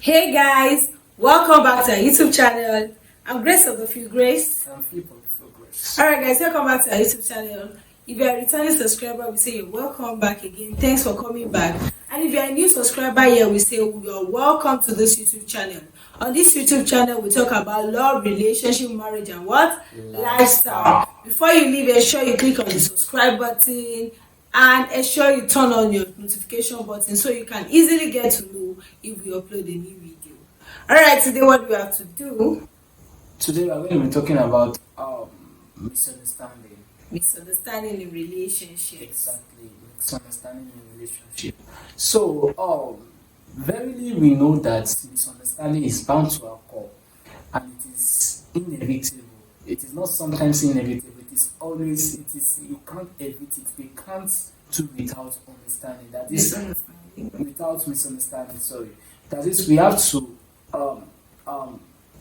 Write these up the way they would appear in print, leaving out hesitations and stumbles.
Hey guys, welcome back to our YouTube channel. I'm Grace of the Few Grace. And people progress. Alright guys, welcome back to our YouTube channel. If you're a returning subscriber, we say you're welcome back again. Thanks for coming back. And if you're a new subscriber here, we say you're welcome to this YouTube channel. On this YouTube channel, we talk about love, relationship, marriage, and what? Lifestyle. Before you leave, ensure you click on the subscribe button and ensure you turn on your notification button so you can easily get to know if we upload a new video. Alright, today what we have to do? Today we are going to be talking about misunderstanding. Misunderstanding in relationships. Exactly, misunderstanding in relationship. So, verily we know that misunderstanding is bound to occur, and it is inevitable. It is not sometimes inevitable. It is always. It is. You can't evit it. We can't do without understanding. That is without misunderstanding. Sorry. That is, we have to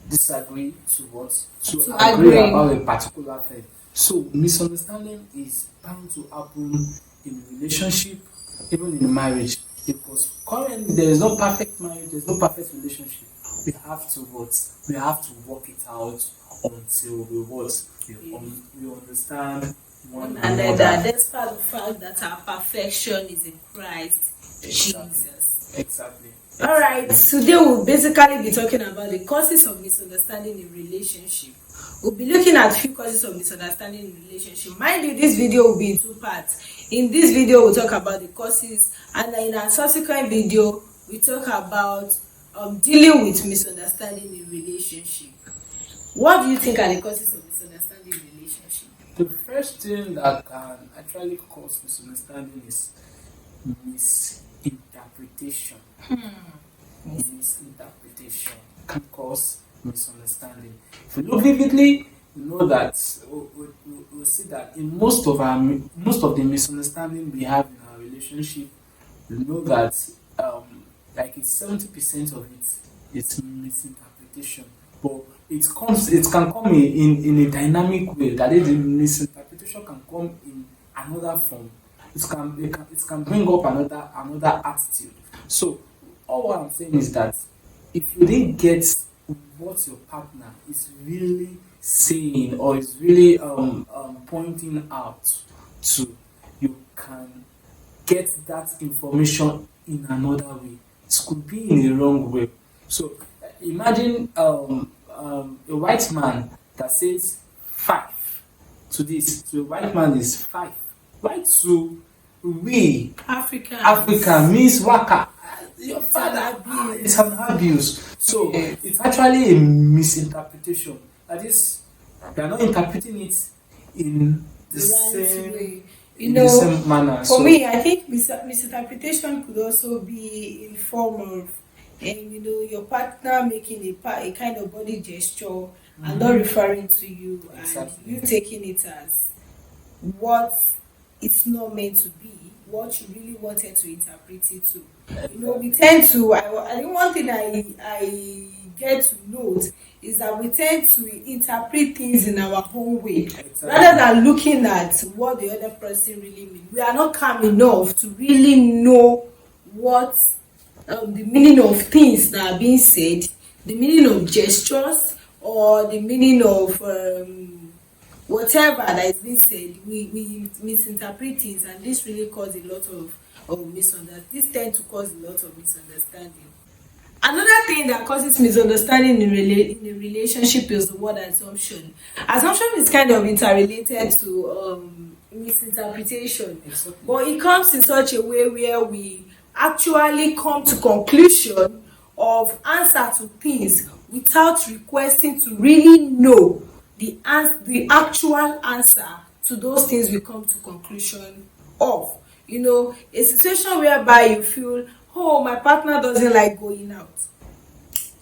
disagree to what to agree about a particular thing. So misunderstanding is bound to happen in a relationship, even in marriage, because currently there is no perfect marriage, there is no perfect relationship. We have to what? We have to work it out until we what? We understand one another. Despite the fact that our perfection is in Christ Jesus. Exactly. Alright, today we'll basically be talking about the causes of misunderstanding in relationship. We'll be looking at few causes of misunderstanding in relationship. Mind you, this video will be in two parts. In this video, we'll talk about the causes, and in our subsequent video, we talk about dealing with misunderstanding in relationship. What do you think are the causes of misunderstanding in relationship? The first thing that can actually cause misunderstanding is misinterpretation. Misinterpretation can cause misunderstanding. If you look vividly, you know that we'll see that in most of the misunderstanding we have in our relationship, you know that like 70% of it is misinterpretation. But it can come in a dynamic way. That is, the misinterpretation can come in another form. It can bring up another attitude. So all what I'm saying is that if you didn't get what your partner is really saying or is really pointing out to, you can get that information in another way. It could be in a wrong way. So imagine a white man that says 5 to this. So a white man is 5. Right to we African means waka. Your father is an abuse. So it's actually a misinterpretation. That is, they are not interpreting it in the same way. The same manner. For me, I think misinterpretation could also be in form of, your partner making a kind of body gesture and not referring to you, exactly. And you taking it as what it's not meant to be, what you really wanted to interpret it to. We tend to, I think one thing I get to note is that we tend to interpret things in our own way, exactly, rather than looking at what the other person really means. We are not calm enough to really know what the meaning of things that are being said, the meaning of gestures, or the meaning of whatever that is being said. We misinterpret things, and this really causes a lot of misunderstanding. This tends to cause a lot of misunderstanding. Another thing that causes misunderstanding in a relationship is the word assumption. Assumption is kind of interrelated to misinterpretation, exactly. But it comes in such a way where we actually come to conclusion of answer to things without requesting to really know the actual answer to those things we come to conclusion of. A situation whereby you feel, oh, my partner doesn't like going out.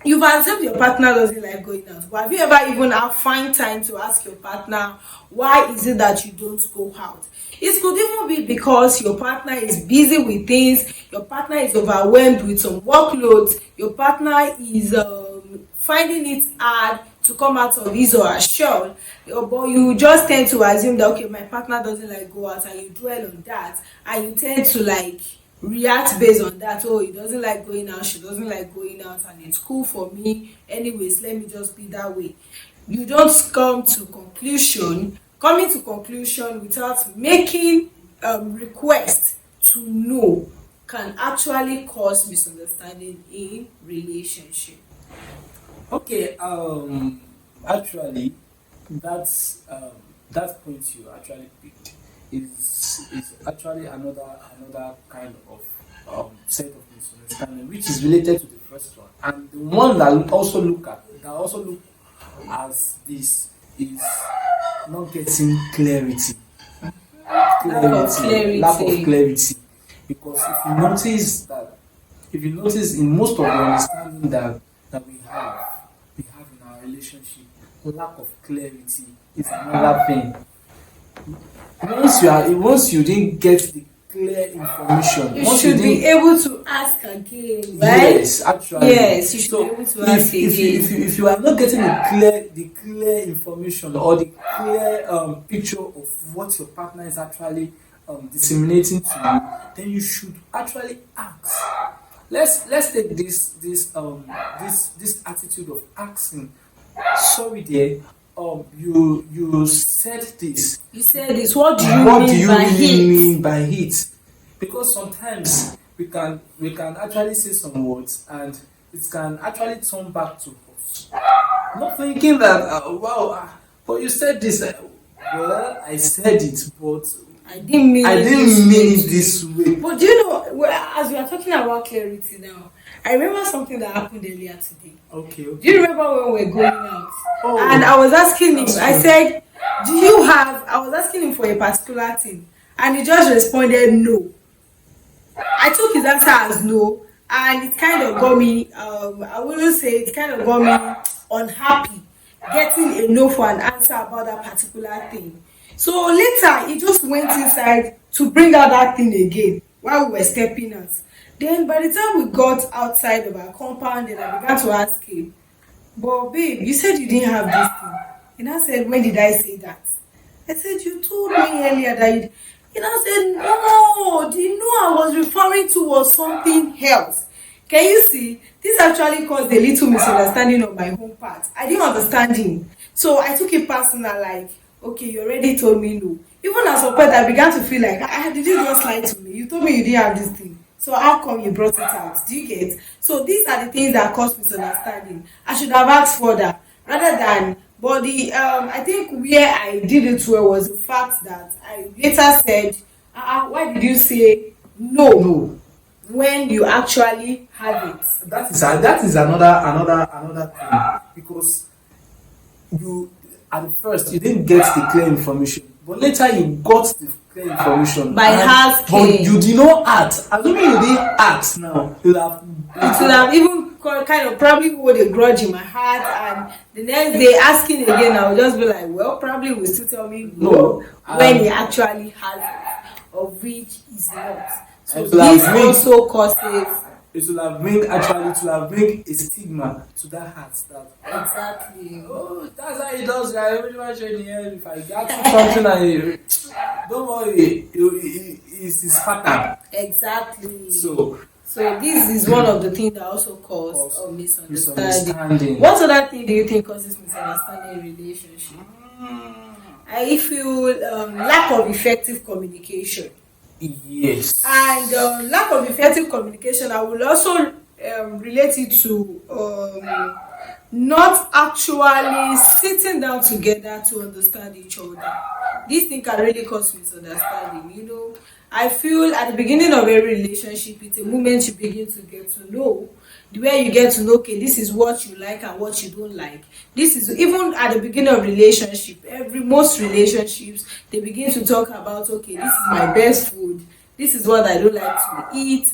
You've assumed your partner doesn't like going out, but have you ever even find time to ask your partner, why is it that you don't go out? It could even be because your partner is busy with things, your partner is overwhelmed with some workloads, your partner is finding it hard to come out of his or her shell, but you just tend to assume that, okay, my partner doesn't like go out, and you dwell on that, and you tend to react based on that. Oh, he doesn't like going out, she doesn't like going out, and it's cool for me anyways, let me just be that way. You don't coming to conclusion without making request to know can actually cause misunderstanding in relationship. Okay, actually, that point you actually picked is actually another kind of set of misunderstanding, which is related to the first one, and the one that also look as this is not getting clarity, lack of clarity, because if you notice in most of the understanding that we have in our relationship, lack of clarity is another thing. Once you didn't get the clear information, You once should you be didn't, able to ask again, right? yes, actually, Yes, you should so be able to ask again. if you are not getting the clear information or the clear picture of what your partner is actually disseminating to you, then you should actually ask. Let's take this attitude of asking. Sorry, dear. You said this. You said this. What do you What mean do you by really it? mean by it? Because sometimes we can actually say some words and it can actually turn back to us. Not thinking that but you said this. Well, I said it, but I didn't mean it this way. But do you know, as we are talking about clarity now, I remember something that happened earlier today. Okay. Do you remember when we were going out? Oh, and I was asking him, that's I true. said, I was asking him for a particular thing, and he just responded no. I took his answer as no, and it kind of got me, I wouldn't say it kind of got me unhappy getting a no for an answer about that particular thing. So later, he just went inside to bring out that thing again while we were stepping out. Then by the time we got outside of our compound, then I began to ask him, but babe, you said you didn't have this thing. And I said, when did I say that? I said, you told me earlier that you... And I said, no, the no I was referring to was something else. Can you see? This actually caused a little misunderstanding on my own part. I didn't understand him. So I took it personal, like, okay, you already told me no. Even at some point, I began to feel like, did you just lie to me? You told me you didn't have this thing. So how come you brought it out? Do you get? So these are the things that cause misunderstanding. I should have asked further rather than... But I think where I did it well was the fact that I later said, why did you say no when you actually have it? That is another thing, because you at first you didn't get the clear information, but later you got the clear information by asking. But you did not ask. Assuming you didn't ask, now it would have even kind of probably hold a grudge in my heart, and the next day asking again, I would just be like, well, probably will still tell me no when he actually has it, of which is not. So this also causes... It will have bring a stigma to that heart that exactly. Oh, that's how it does. I everybody showing here. If I get something, don't worry, it's his pattern. Exactly. So this is one of the things that also cause misunderstanding. What other thing do you think causes misunderstanding in relationship? I feel lack of effective communication. Yes. And lack of effective communication, I will also relate it to not actually sitting down together to understand each other. This thing can really cause misunderstanding. You know, I feel at the beginning of every relationship, it's a moment you begin to get to know, where you get to know, okay, this is what you like and what you don't like. This is even at the beginning of relationship. Most relationships, they begin to talk about, okay, this is my best food. This is what I don't like to eat.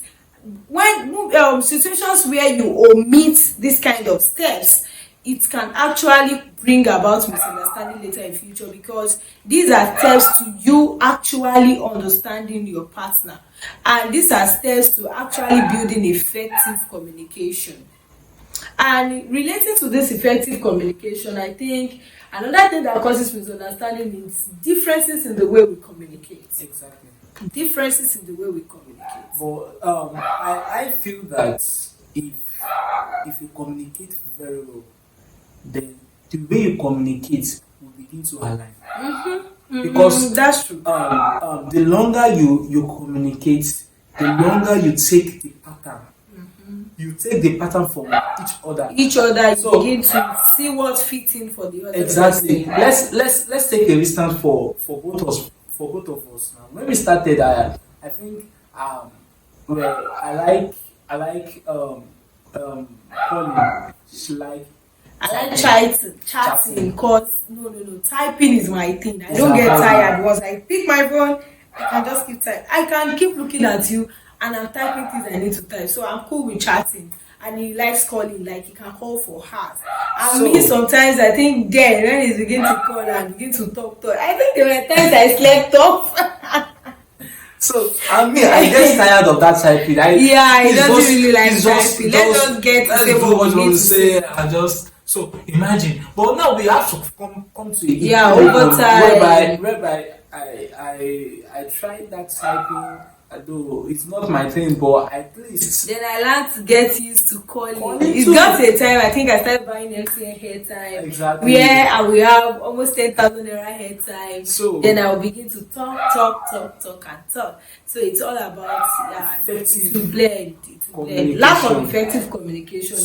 When situations where you omit this kind of steps, it can actually bring about misunderstanding later in future, because these are steps to you actually understanding your partner, and these are steps to actually building effective communication. And relating to this effective communication, I think another thing that causes misunderstanding is differences in the way we communicate. Exactly. differences in the way we communicate. But I feel that if you communicate very well, then the way you communicate will begin to align. Because That's true. the longer you communicate, the longer you take the pattern. You take the pattern from Each other, you So- begin to see what fits in for the other. Exactly. person. Let's take a instance for both of us now. When we started, I think well, I like calling. She like I like chatting because no, typing is my thing. I don't get tired. Once I pick my phone, I can just keep typing. I can keep looking at you and I'm typing things I need to type. So I'm cool with chatting. And he likes calling, like he can call for hours. And me sometimes I think then when he begin to call and begin to talk, I think there were times I slept off. So I get tired of that typing. He doesn't really like typing. Let's just get to say what we need to say. So imagine, but now we have to come to over time. whereby I tried that typing, although it's not my thing, but at least then I learned to get used to calling. It too. got to a time I think I started buying MTN hairtime. Exactly. Where I will have almost 10,000 naira hairtime. So then I will begin to talk. So it's all about to blend. Lack of effective communication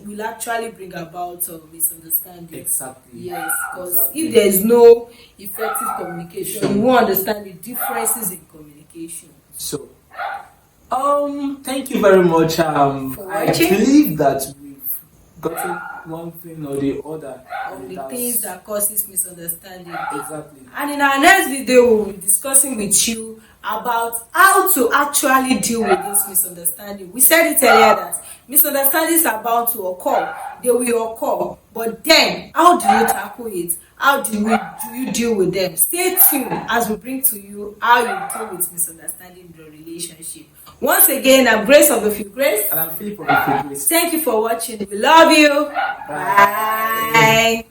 will actually bring about misunderstanding. Exactly. Yes, because if there is no effective communication, you won't understand the differences in communication. So, thank you very much. For I watching. believe that we've gotten one thing or the other. On the things that causes misunderstanding. Exactly. And in our next video, we'll be discussing with you about how to actually deal with this misunderstanding. We said it earlier that misunderstandings are bound to occur. They will occur. But then, how do you tackle it? How do you deal with them? Stay tuned as we bring to you how you deal with misunderstanding in your relationship. Once again, I'm Grace of the Few Grace. And I'm Philip of the Few Grace. Thank you for watching. We love you. Bye.